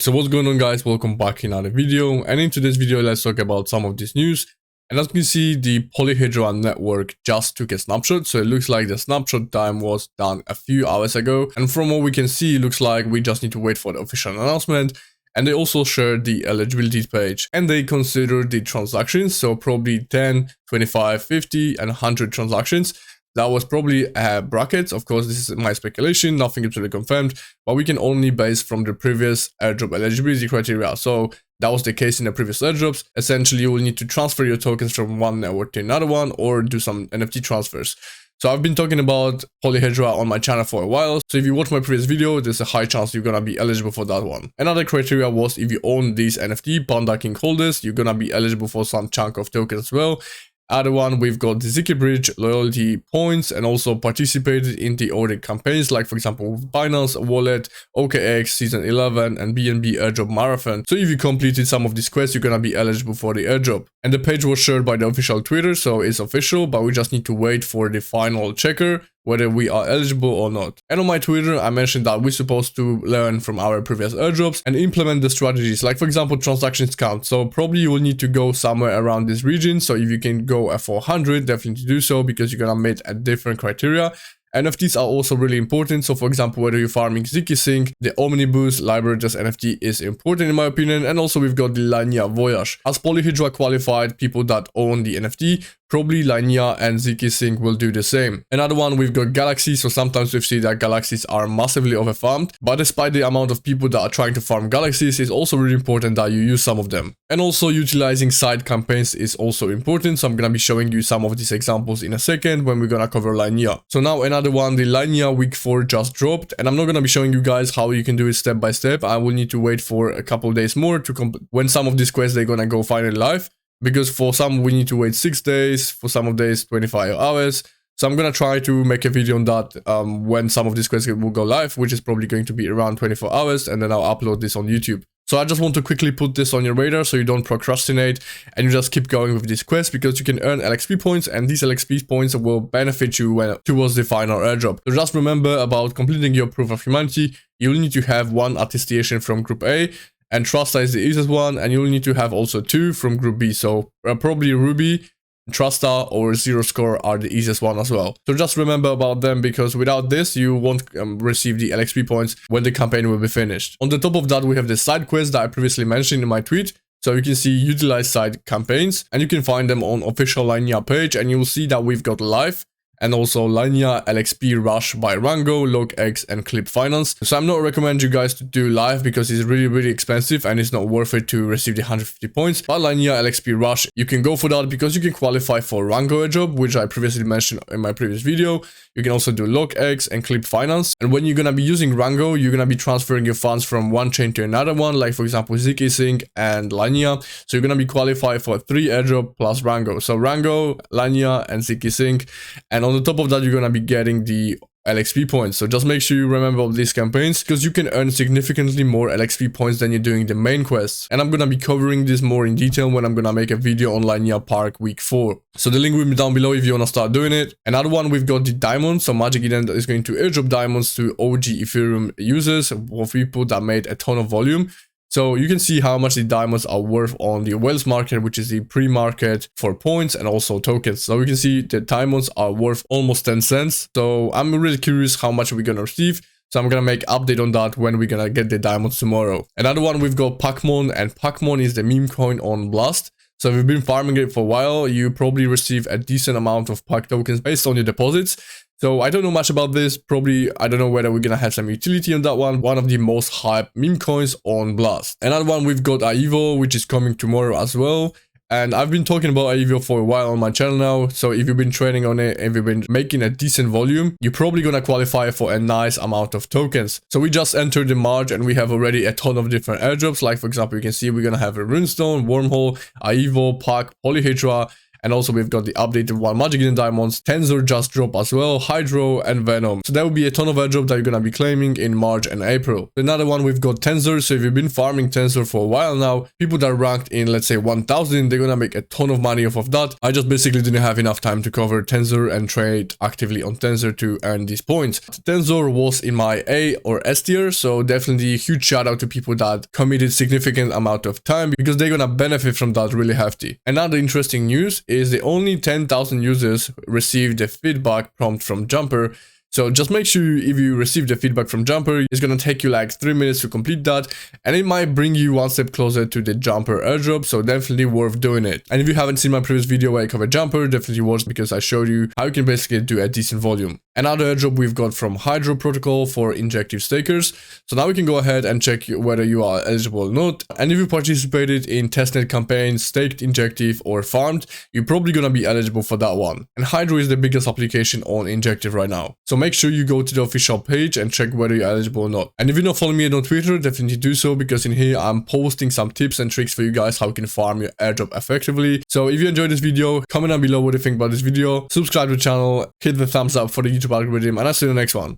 So what's going on, guys? Welcome back in another video, and in today's video let's talk about some of this news. And as you can see, the Polyhedra network just took a snapshot, so it looks like the snapshot time was done a few hours ago, and from what we can see, it looks like we just need to wait for the official announcement. And they also shared the eligibility page, and they considered the transactions, so probably 10, 25, 50 and 100 transactions. That was probably a bracket. Of course, this is my speculation, nothing is really confirmed, but we can only base from the previous airdrop eligibility criteria. So that was the case in the previous airdrops. Essentially, you will need to transfer your tokens from one network to another one or do some NFT transfers. So I've been talking about Polyhedra on my channel for a while. So if you watch my previous video, there's a high chance you're gonna be eligible for that one. Another criteria was if you own these NFT Panda King holders, you're gonna be eligible for some chunk of tokens as well. Other one, we've got the Ziki Bridge loyalty points and also participated in the audit campaigns, like for example Binance Wallet, OKX Season 11 and BNB Airdrop Marathon. So if you completed some of these quests, you're gonna be eligible for the airdrop. And the page was shared by the official Twitter, so it's official, but we just need to wait for the final checker whether we are eligible or not. And on my Twitter, I mentioned that we're supposed to learn from our previous airdrops and implement the strategies, like for example transactions count. So probably you will need to go somewhere around this region. So if you can go at 400, definitely do so, because you're gonna meet a different criteria. NFTs are also really important. So for example, whether you're farming Ziki Sync, the Omnibus library just NFT is important in my opinion. And also we've got the Linea Voyage. As Polyhedra qualified people that own the NFT, probably Linea and Ziki Sync will do the same. Another one, we've got galaxies. So sometimes we see that galaxies are massively overfarmed, but despite the amount of people that are trying to farm galaxies, it's also really important that you use some of them. And also utilizing side campaigns is also important. So I'm gonna be showing you some of these examples in a second when we're gonna cover Linea. So now another one, the Linea week 4 just dropped, and I'm not gonna be showing you guys how you can do it step by step. I will need to wait for a couple days more to when some of these quests they're gonna go finally live. Because for some we need to wait 6 days, for some of days 25 hours. So I'm gonna try to make a video on that when some of these quests will go live, which is probably going to be around 24 hours, and then I'll upload this on YouTube. So I just want to quickly put this on your radar so you don't procrastinate and you just keep going with this quest, because you can earn LXP points, and these LXP points will benefit you towards the final airdrop. So just remember about completing your proof of humanity, you'll need to have 1 attestation from Group A, and Trusta is the easiest one, and you'll need to have also 2 from Group B. So probably Ruby, Trusta or Zero Score are the easiest one as well. So just remember about them, because without this you won't receive the LXP points when the campaign will be finished. On the top of that, we have the side quest that I previously mentioned in my tweet. So you can see utilize side campaigns, and you can find them on official Linea page, and you'll see that we've got live. And also Linea LXP Rush by Rango, LogX and Clip Finance. So I'm not recommend you guys to do live because it's really expensive and it's not worth it to receive the 150 points. But Linea LXP Rush, you can go for that because you can qualify for Rango airdrop, which I previously mentioned in my previous video. You can also do LogX and Clip Finance. And when you're gonna be using Rango, you're gonna be transferring your funds from one chain to another one, like for example Ziki Sync and Linea. So you're gonna be qualified for 3 airdrop plus Rango. So Rango, Linea and Ziki Sync. And on the top of that, you're gonna be getting the LXP points. So just make sure you remember all these campaigns, because you can earn significantly more LXP points than you're doing the main quests. And I'm gonna be covering this more in detail when I'm gonna make a video on Linea Park week 4. So the link will be down below if you wanna start doing it. Another one, we've got the diamonds. So Magic Eden is going to airdrop diamonds to OG Ethereum users, or people that made a ton of volume. So you can see how much the diamonds are worth on the Whales market, which is the pre-market for points and also tokens. So you can see the diamonds are worth almost 10 cents. So I'm really curious how much we're gonna receive. So I'm gonna make update on that when we're gonna get the diamonds tomorrow. Another one, we've got PMon, and PMon is the meme coin on Blast. So if you've been farming it for a while, you probably receive a decent amount of PAC tokens based on your deposits. So I don't know much about this. Probably, I don't know whether we're gonna have some utility on that one. One of the most hyped meme coins on Blast. Another one, we've got AIVO, which is coming tomorrow as well. And I've been talking about AIVO for a while on my channel now. So if you've been trading on it, if you've been making a decent volume, you're probably gonna qualify for a nice amount of tokens. So we just entered the March and we have already a ton of different airdrops. Like for example, you can see we're gonna have a Runestone, Wormhole, AIVO, PAC, Polyhedra. And also we've got the updated 1 Magic Eden Diamonds, Tensor just dropped as well, Hydro and Venom. So there will be a ton of airdrops that you're gonna be claiming in March and April. Another one, we've got Tensor. So if you've been farming Tensor for a while now, people that are ranked in, let's say 1000, they're gonna make a ton of money off of that. I just basically didn't have enough time to cover Tensor and trade actively on Tensor to earn these points. Tensor was in my A or S tier, so definitely a huge shout out to people that committed significant amount of time because they're gonna benefit from that really hefty. Another interesting news is the only 10,000 users received a feedback prompt from Jumper. So just make sure if you receive the feedback from Jumper, it's gonna take you like 3 minutes to complete that, and it might bring you one step closer to the Jumper airdrop, so definitely worth doing it. And if you haven't seen my previous video where I cover Jumper, definitely watch because I showed you how you can basically do a decent volume. Another airdrop we've got from Hydro protocol for injective stakers. So now we can go ahead and check whether you are eligible or not. And if you participated in testnet campaigns, staked injective or farmed, you're probably gonna be eligible for that one. And Hydro is the biggest application on injective right now. So make sure you go to the official page and check whether you're eligible or not. And if you're not following me on Twitter, definitely do so because in here I'm posting some tips and tricks for you guys how you can farm your airdrop effectively. So if you enjoyed this video, comment down below what you think about this video, subscribe to the channel, hit the thumbs up for the YouTube algorithm, and I'll see you in the next one.